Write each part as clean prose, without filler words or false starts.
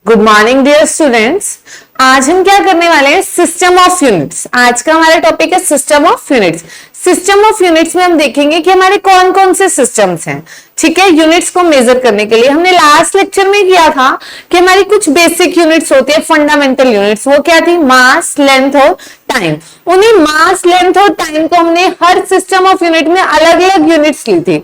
Good morning dear students. आज हम क्या करने वाले हैं, सिस्टम ऑफ यूनिट्स। आज का हमारा टॉपिक है system of units. System of units में हम देखेंगे कि हमारे कौन कौन से सिस्टम्स हैं। ठीक है, यूनिट्स को मेजर करने के लिए हमने लास्ट लेक्चर में किया था कि हमारी कुछ बेसिक यूनिट्स होती है, फंडामेंटल यूनिट्स। वो क्या थी, मास, लेंथ और टाइम। उन्हीं मास, लेंथ और टाइम को हमने हर सिस्टम ऑफ यूनिट में अलग अलग यूनिट्स ली थी।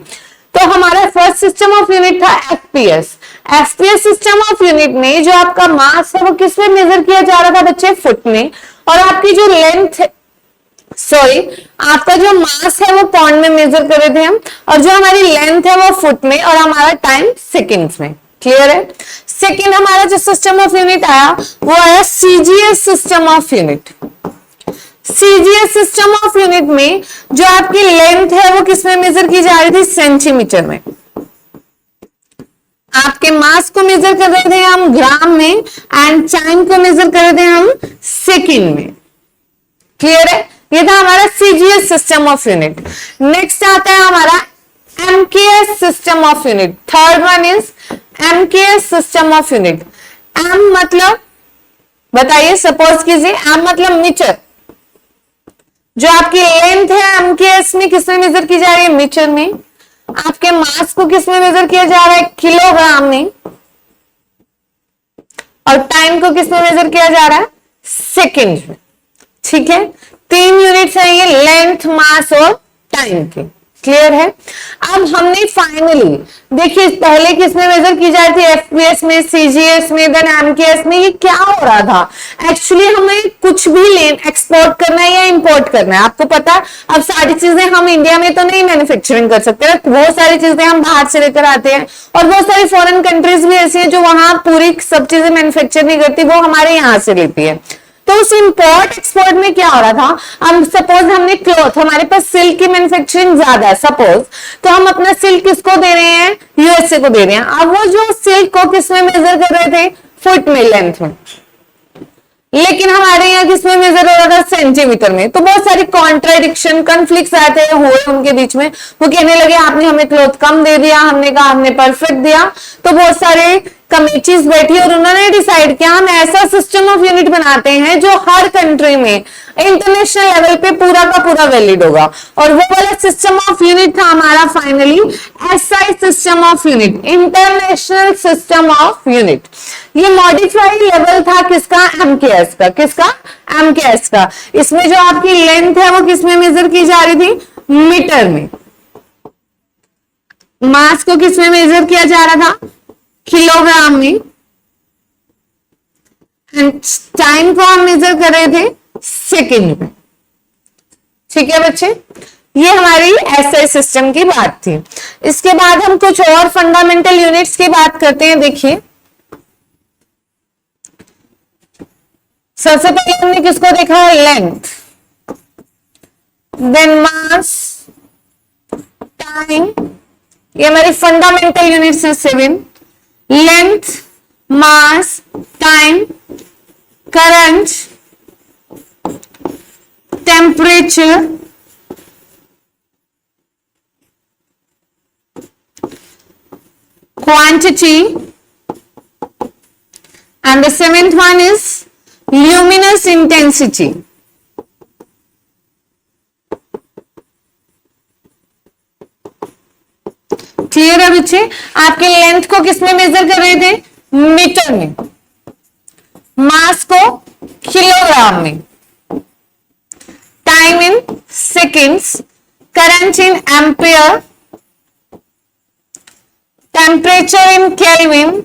तो हमारा फर्स्ट सिस्टम ऑफ यूनिट था FPS. FPS system of unit में जो आपका मास है वो किस में मेजर किया जा रहा था बच्चे, फुट में। और आपकी जो लेंथ, आपका जो मास है वो पॉन्ड में मेजर कर रहे थे हम, और जो हमारी लेंथ है वो फुट में, और हमारा टाइम सेकेंड्स में। क्लियर है। सेकेंड हमारा जो सिस्टम ऑफ यूनिट आया वो आया CGS system of unit. CGS system of unit में जो आपकी लेंथ है वो किसमें मेजर की जा रही थी, सेंटीमीटर में। आपके मास को मेजर कर रहे थे हम ग्राम में, एंड टाइम को मेजर कर रहे थे हम सेकंड में। क्लियर है, ये था हमारा CGS system of unit. Next आता है हमारा MKS system of unit. Third one is MKS system of unit. M मतलब बताइए, सपोज कीजिए एम मतलब मीटर। जो आपकी लेंथ है एमकेएस में किसमें मेजर की जा रही है, मीटर में। आपके मास को किसमें मेजर किया जा रहा है, किलोग्राम में। और टाइम को किसमें मेजर किया जा रहा है, सेकंड में। ठीक है, तीन यूनिट्स है ये, लेंथ, मास और टाइम के। क्लियर है। अब हमने फाइनली देखिए, पहले किसमें मेजर की जाती है, एफपीएस में, सीजीएस में, देन एमकेएस में। ये क्या हो रहा था, एक्चुअली हमें कुछ भी एक्सपोर्ट करना है या इंपोर्ट करना है। आपको पता है, अब सारी चीजें हम इंडिया में तो नहीं मैन्युफैक्चरिंग कर सकते, बहुत सारी चीजें हम बाहर से लेकर आते हैं, और बहुत सारी फॉरेन कंट्रीज भी ऐसी हैं जो वहां पूरी सब चीजें मैन्युफैक्चर नहीं करती, वो हमारे यहाँ से लेती है। तो उस इंपोर्ट एक्सपोर्ट में क्या हो रहा था, हम सपोज हमने क्लॉथ, हमारे पास सिल्क की मैन्युफैक्चरिंग ज्यादा है सपोज, तो हम अपना सिल्क किसको दे रहे हैं, यूएसए को दे रहे हैं। अब वो जो सिल्क को किसमें मेजर कर रहे थे, फुट में, लेंथ में। लेकिन हमारे यहाँ किसमें मेजर हो रहा था, सेंटीमीटर में। तो बहुत सारी कॉन्ट्राडिक्शन, कन्फ्लिक्ट आते हुए उनके बीच में। वो कहने लगे आपने हमें क्लॉथ कम दे दिया, हमने कहा हमने परफेक्ट दिया। तो बहुत सारे कमिटीज बैठी और उन्होंने डिसाइड किया हम ऐसा सिस्टम ऑफ यूनिट बनाते हैं जो हर कंट्री में इंटरनेशनल लेवल पे पूरा का पूरा वैलिड होगा। और वो वाला सिस्टम ऑफ यूनिट था हमारा finally SI system of unit, international system of unit. ये मॉडिफाइड लेवल था किसका, एमकेएस का। किसका, एमकेएस का। इसमें जो आपकी लेंथ है वो किसमें मेजर की जा रही थी, मीटर में। मास को किसमें मेजर किया जा रहा था, किलोग्राम में। टाइम को हम मेजर कर रहे थे सेकंड में। ठीक है बच्चे, ये हमारी एसआई सिस्टम की बात थी। इसके बाद हम कुछ और फंडामेंटल यूनिट्स की बात करते हैं। देखिए, सबसे पहले हमने किसको देखा, लेंथ, देन मास, टाइम। ये हमारी फंडामेंटल यूनिट्स है 7। Length, mass, time, current, temperature, quantity, and the seventh one is luminous intensity. Clear है बच्चे। आपके लेंथ को किसमें मेजर कर रहे थे, मीटर में। मास को किलोग्राम में, time in seconds, current in ampere, temperature in kelvin,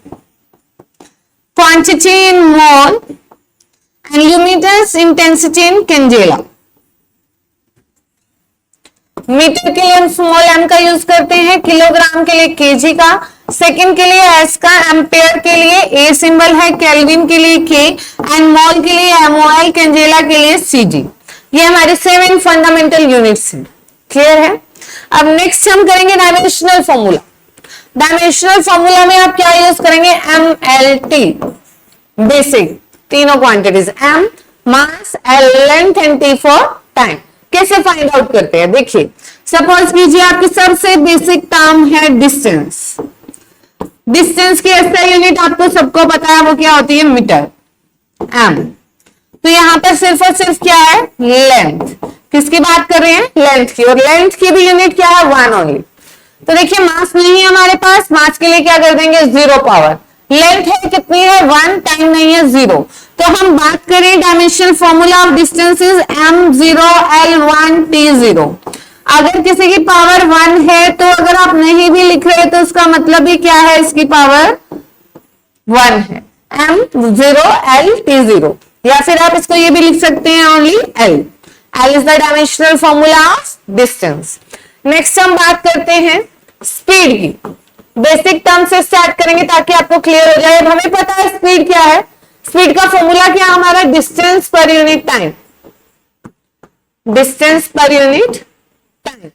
quantity in mole, and luminous intensity in candela. Metre के लिए हम स्मॉल एम का यूज करते हैं, किलोग्राम के लिए केजी का, सेकंड के लिए एस का, एम्पेयर के लिए ए सिंबल है, केल्विन के लिए के, एंड मोल के लिए एमओएल, कैंडेला के लिए सीजी। ये हमारे 7 फंडामेंटल यूनिट्स हैं। क्लियर है। अब नेक्स्ट हम करेंगे डायमेंशनल फॉर्मूला। डायमेंशनल फॉर्मूला में आप क्या यूज करेंगे, एमएलटी, बेसिक तीनों quantities, M mass, L length, and T for time. कैसे फाइंड आउट करते हैं, देखिए सपोज कीजिए आपकी सबसे बेसिक टर्म है डिस्टेंस। डिस्टेंस की एसआई यूनिट आपको सबको पता है, वो क्या होती है, मीटर, एम। तो यहां पर सिर्फ और सिर्फ क्या है, लेंथ। किसकी बात कर रहे हैं, लेंथ की, और लेंथ की भी यूनिट क्या है, 1 ओनली। तो देखिए मास नहीं है हमारे पास, मास के लिए क्या कर देंगे, 0 पावर। लेंथ है कितनी है, 1, टाइम नहीं है 0। तो हम बात करें dimensional formula of distance is m0 l1 t0। अगर किसी की पावर 1 है तो अगर आप नहीं भी लिख रहे तो उसका मतलब ही क्या है, इसकी पावर 1 है, m0 l t0। या फिर आप इसको ये भी लिख सकते हैं only l। l is the dimensional formula of distance. Next हम बात करते हैं स्पीड की। बेसिक टर्म से स्टार्ट करेंगे ताकि आपको क्लियर हो जाए। हमें पता है स्पीड क्या है, स्पीड का फॉर्मूला क्या हमारा, डिस्टेंस पर यूनिट टाइम। डिस्टेंस पर यूनिट टाइम।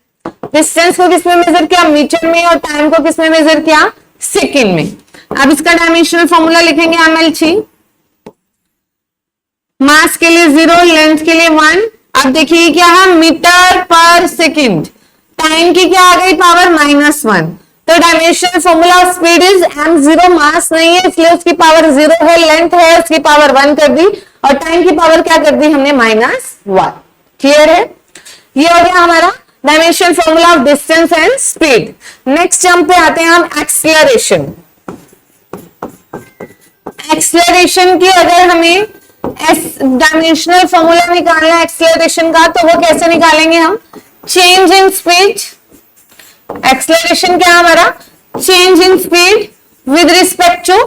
डिस्टेंस को किसमें मेजर किया, मीटर में, और टाइम को किसमें मेजर किया, सेकंड में। अब इसका डायमेंशनल फॉर्मूला लिखेंगे ml3। मास के लिए 0, लेंथ के लिए 1। अब देखिए क्या है, मीटर पर सेकंड। टाइम की क्या आ गई, पावर -1। तो dimensional formula of speed is m0। मास नहीं है इसलिए उसकी पावर 0 है, लेंथ है उसकी पावर 1 कर दी, और टाइम की पावर क्या कर दी हमने, -1। क्लियर है, ये हो गया हमारा dimensional formula of distance and speed. Next term पे आते हैं हम एक्सीलरेशन। एक्सीलरेशन की अगर हमें डायमेंशनल फॉर्मूला निकालना है एक्सीलरेशन का, तो वो कैसे निकालेंगे हम, चेंज इन स्पीड। एक्सीलरेशन क्या है हमारा, change in speed with respect to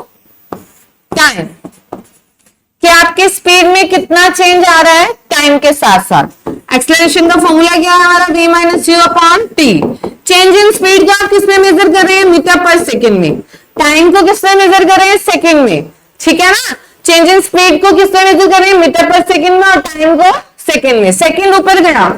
time. कि आपके स्पीड में कितना चेंज आ रहा है टाइम के साथ साथ। एक्सीलरेशन का फॉर्मूला क्या है हमारा, v minus you upon T. Change in speed को आप किसमें मेजर कर रहे हैं, मीटर पर सेकेंड में। टाइम को किसमें मेजर कर रहे हैं, सेकेंड में, ठीक है ना। चेंज इन स्पीड को किसमें मेजर कर रहे हैं, मीटर पर सेकेंड में, और टाइम को सेकेंड में। सेकेंड ऊपर गया,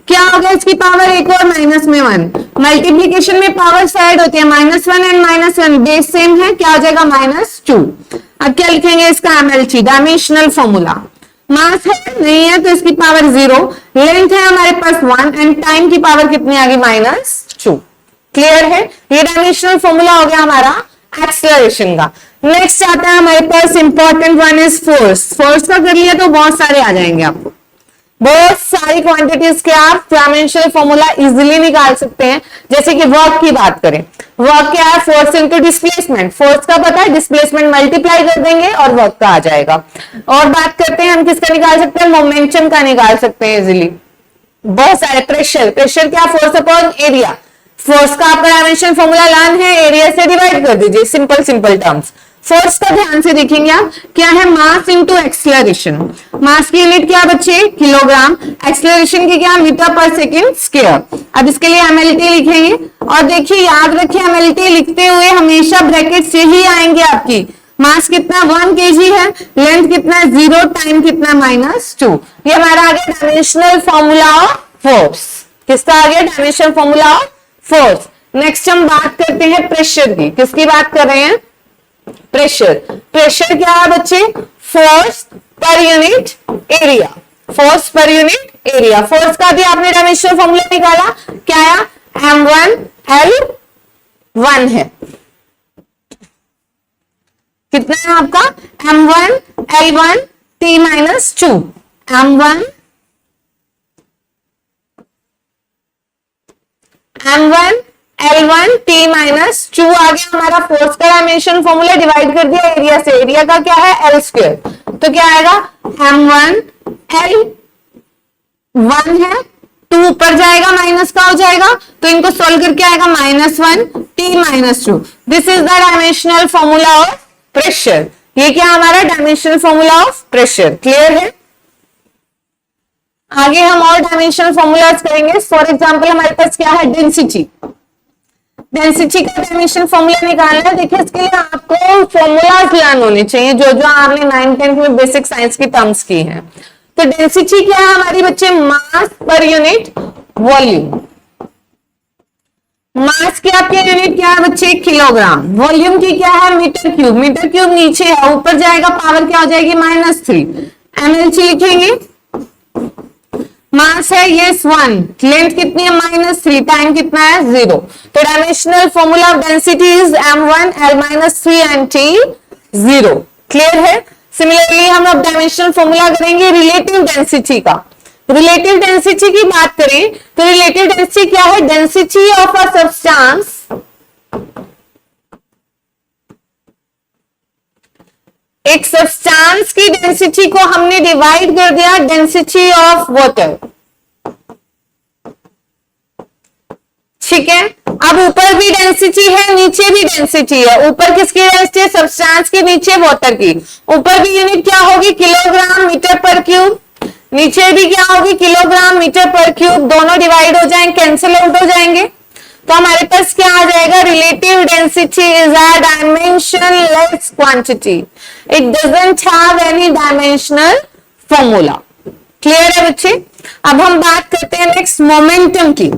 क्या हो गया, इसकी पावर 1 और माइनस में 1। मल्टीप्लीकेशन में पावर साइड होती है, -1 एंड -1 बेस सेम है, क्या हो जाएगा, -2। अब क्या लिखेंगे इसका ml3, डायमेंशनल फॉर्मूला। मास है नहीं है तो इसकी पावर 0, लेंथ है हमारे पास 1, एंड टाइम की पावर कितनी आ गई, -2। क्लियर है, ये डायमेंशनल फॉर्मूला हो गया हमारा एक्सीलरेशन का। नेक्स्ट आता है हमारे पास important one is force. Force का कर लिया तो बहुत सारे आ जाएंगे आपको, बहुत सारी क्वांटिटीज के आप डायमेंशनल फॉर्मूला इजीली निकाल सकते हैं। जैसे कि वर्क की बात करें, वर्क क्या है, फोर्स इनटू डिस्प्लेसमेंट। फोर्स का पता है, डिस्प्लेसमेंट मल्टीप्लाई कर देंगे और वर्क का आ जाएगा। और बात करते हैं हम किसका निकाल सकते हैं, मोमेंटम का निकाल सकते हैं इजीली। बहुत सारे, प्रेशर, प्रेशर क्या, फोर्स अपॉन एरिया। फोर्स का आपका डायमेंशन फॉर्मूला लर्न है, एरिया से डिवाइड कर दीजिए, सिंपल सिंपल टर्म्स। फोर्स का ध्यान से देखेंगे आप, क्या है, मास इनटू एक्सीलरेशन। मास की यूनिट क्या बच्चे, किलोग्राम। एक्सीलरेशन की क्या, मीटर पर सेकेंड स्क्वायर। अब इसके लिए mlt लिखेंगे, और देखिए याद रखिए mlt लिखते हुए हमेशा ब्रैकेट से ही आएंगे आपकी। मास कितना 1 kg है, लेंथ कितना 0, टाइम कितना -2। ये हमारा आ गया डायमेंशनल फॉर्मूला ऑफ फोर्स। किसका आ गया, dimensional formula of force. Next हम बात करते हैं प्रेशर की। किसकी बात कर रहे हैं, प्रेशर। प्रेशर क्या है बच्चे, force per unit area. Force per unit area. Force का भी आपने डायमेंशनल फॉर्मूला निकाला, क्या आया, m1 l1 है। कितना है आपका, m1 l1 t -2। m1 L1 T -2 आ गया हमारा फोर्स का डायमेंशन फॉर्मूला। डिवाइड कर दिया एरिया से, एरिया का क्या है, L स्क्वायर। तो क्या आएगा, m1 L1 है, 2 ऊपर जाएगा, माइनस का हो जाएगा, तो इनको सोल्व करके आएगा -1 T -2। This is the dimensional formula of pressure. ये क्या हमारा dimensional formula of pressure. Clear है, आगे हम और डायमेंशनल फॉर्मूलाज करेंगे। फॉर एग्जांपल हमारे पास क्या है, डेंसिटी। डेंसिटी का डायमेंशन फॉर्मूला निकालना है। देखिए इसके लिए आपको फॉर्मूलाज लर्न होने चाहिए जो जो आपने 9th 10th में बेसिक साइंस की टर्म्स की हैं। तो डेंसिटी क्या है हमारी बच्चे, मास पर यूनिट वॉल्यूम। मास की आपकी यूनिट क्या है बच्चे, किलोग्राम। वॉल्यूम की क्या है, मीटर क्यूब। मीटर क्यूब नीचे है, ऊपर जाएगा पावर क्या हो जाएगी, -3। ml लिखेंगे, मास है यस 1, लेंथ कितनी है -3, टाइम कितना है 0। तो dimensional formula of density is m1 l - 3 and t 0। Clear है। सिमिलरली हम अब डायमेंशनल फॉर्मूला करेंगे रिलेटिव डेंसिटी का। रिलेटिव डेंसिटी की बात करें तो रिलेटिव डेंसिटी क्या है? डेंसिटी ऑफ अ सब्सटेंस एक सब्सटेंस की डेंसिटी को हमने डिवाइड कर दिया डेंसिटी ऑफ वाटर। ठीक है, अब ऊपर भी डेंसिटी है नीचे भी डेंसिटी है। ऊपर किसकी डेंसिटी है? सब्सटेंस की, नीचे वाटर की। ऊपर भी यूनिट क्या होगी? किलोग्राम मीटर पर क्यूब। नीचे भी क्या होगी? किलोग्राम मीटर पर क्यूब। दोनों डिवाइड हो जाएंगे, कैंसिल आउट हो जाएंगे। तो हमारे पास क्या आ जाएगा? Relative density is a dimensionless quantity, it doesn't have any dimensional formula. Clear है बच्चे। अब हम बात करते हैं नेक्स्ट मोमेंटम की।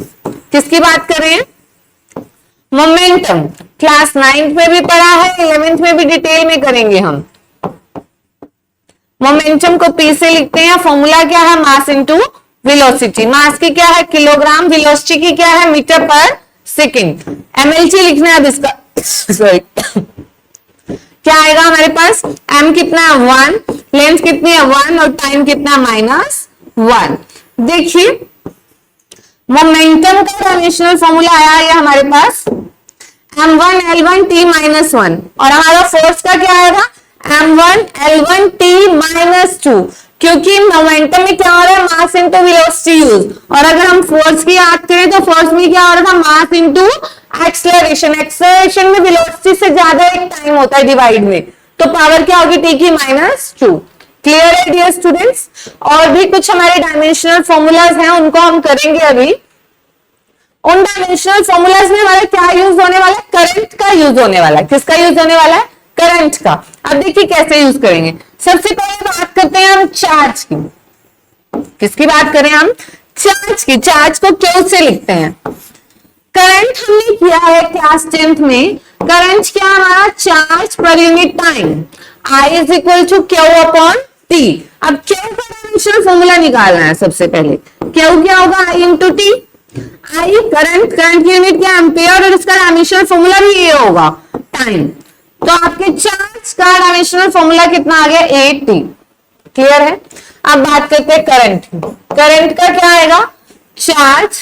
किसकी बात कर रहे हैं? मोमेंटम। क्लास 9th में भी पढ़ा है, 11th में भी डिटेल में करेंगे हम। मोमेंटम को पी से लिखते हैं। फॉर्मूला क्या है? Mass into velocity. मास की क्या है? किलोग्राम, वेलोसिटी की क्या है? मीटर पर सेकेंड। mlt लिखना है अब इसका। सॉरी क्या आएगा हमारे पास? m कितना है 1, लेंथ कितनी है 1 और टाइम कितना -1। देखिए मोमेंटम का डायमेंशनल फॉर्मूला आया है हमारे पास m1 l1 t -1 और हमारा फोर्स का क्या आएगा? m1 l1 t -2, क्योंकि मोमेंटम में क्या हो रहा है? Mass into velocity use. और अगर हम फोर्स की बात करें तो फोर्स में क्या हो रहा था? Mass into acceleration. एक्सेलरेशन में वेलोसिटी से ज्यादा एक टाइम होता है डिवाइड में, तो पावर क्या होगी? t की -2। क्लियर है डियर स्टूडेंट्स। और भी कुछ हमारे डायमेंशनल फॉर्मूलाज हैं, उनको हम करेंगे अभी। उन डायमेंशनल फॉर्मूलाज में हमारा क्या यूज होने वाला है? करंट का यूज होने वाला है। किसका यूज होने वाला है? करंट का। अब देखिए कैसे यूज करेंगे। सबसे पहले बात करते हैं हम चार्ज की। किसकी बात करें हम? चार्ज की। चार्ज को क्यू से लिखते हैं। करंट हमने किया है क्लास 10th में। करंट क्या हमारा? Charge per unit time. I is equal to Q upon T. अब क्यू का डायमेंशनल फॉर्मूला निकालना है सबसे पहले। क्यू क्या होगा? I into T. I current, current की यूनिट क्या? एम्पियर, और इसका डायमेंशनल फॉर्मूला भी ये होगा टाइम। तो आपके चार्ज का डायमेंशनल फॉर्मूला कितना आ गया? 8t। क्लियर है। अब बात करते हैं करंट। करंट का क्या आएगा? चार्ज,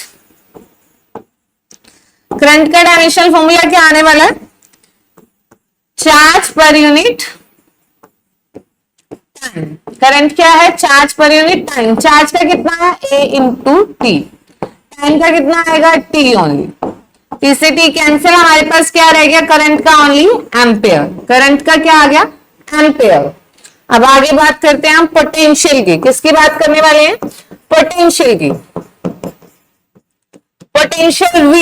करंट का डायमेंशनल फॉर्मूला क्या आने वाला है? Charge per unit time. Current क्या है? Charge per unit time. Charge का कितना है? a into T. टाइम का कितना आएगा? t only. टी से टी कैंसिल, हमारे पास क्या रह गया? करंट का ओनली एम्पेयर। करंट का क्या आ गया? एम्पेयर। अब आगे बात करते हैं हम पोटेंशियल की। किसकी बात करने वाले हैं? पोटेंशियल की। Potential V।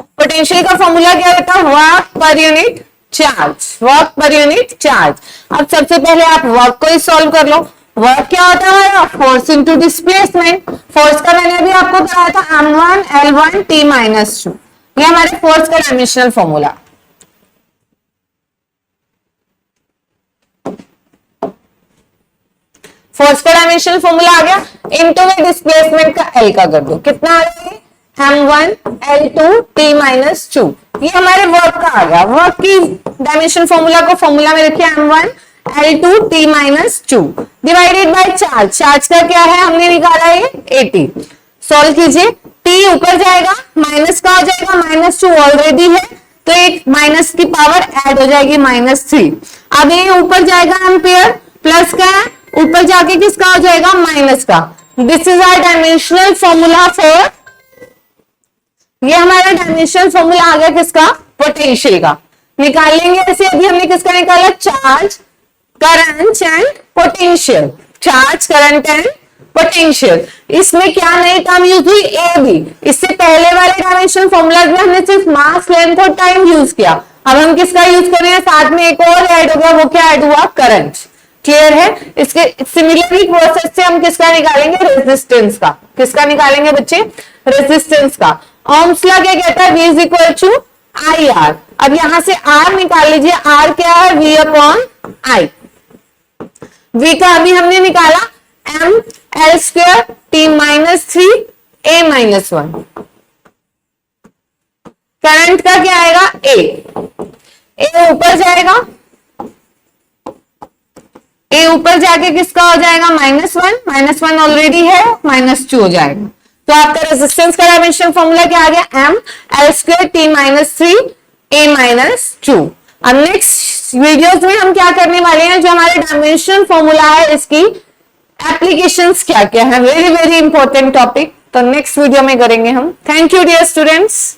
पोटेंशियल का फॉर्मूला क्या रहता है? Work per unit charge. Work per unit charge. अब सबसे पहले आप वर्क को ही सॉल्व कर लो। वर्क क्या होता है? Force into displacement. फोर्स का मैंने अभी आपको बताया था m1 l1 t -2। ये हमारे फोर्स का डायमेंशनल फॉर्मूला। फोर्स का डायमेंशनल फॉर्मूला आ गया। इनटू में डिस्प्लेसमेंट का एल का कर दो। कितना आ रहा है? m1 l2 t -2। ये हमारे वर्क का आ गया। वर्क की डायमेंशन फॉर्मूला को फॉर्मूला में रखिए m1 l2 t -2 divided by charge. Charge का क्या है? हमने निकाला है 80। सॉल्व कीजिए। t ऊपर जाएगा, माइनस का हो जाएगा, -2 ऑलरेडी है तो एक माइनस की पावर ऐड हो जाएगी -3। अब ये ऊपर जाएगा एम्पियर, प्लस का है, ऊपर जाके किसका हो जाएगा? माइनस का। This is our dimensional formula for, ये हमारा डायमेंशनल फॉर्मूला आ गया किसका? पोटेंशियल का। निकाल लेंगे ऐसे। अभी हमने किसका निकाला? Charge, current and potential. Charge, current and potential. इसमें क्या नई टर्म यूज हुई? A B. इससे पहले वाले डायमेंशनल फॉर्मूला में हमने सिर्फ मास, लेंथ और टाइम यूज किया। अब हम किसका यूज कर रहे हैं? साथ में एक और ऐड हो गया, वो क्या ऐड हुआ? करंट। क्लियर है। इसके सिमिलरली प्रोसेस से हम किसका निकालेंगे? रेजिस्टेंस का। किसका निकालेंगे बच्चे? रेजिस्टेंस का। ओम्स लॉ क्या कहता है? V is equal to I R. अब यहां से R निकाल लीजिए। R क्या है? V upon I। V का अभी हमने निकाला M L square T minus 3 A minus 1। Current का क्या आएगा? ए ऊपर जाएगा, ए ऊपर जाके किसका हो जाएगा? -1 ऑलरेडी है, -2 हो जाएगा। तो आपका रेजिस्टेंस का डायमेंशन फॉर्मूला क्या आ गया? M L square T minus 3 A minus 2। अब नेक्स्ट वीडियोस में हम क्या करने वाले हैं, जो हमारे डायमेंशन फॉर्मूला है इसकी एप्लीकेशंस क्या क्या है, वेरी वेरी इंपॉर्टेंट टॉपिक, तो नेक्स्ट वीडियो में करेंगे हम। Thank you dear students.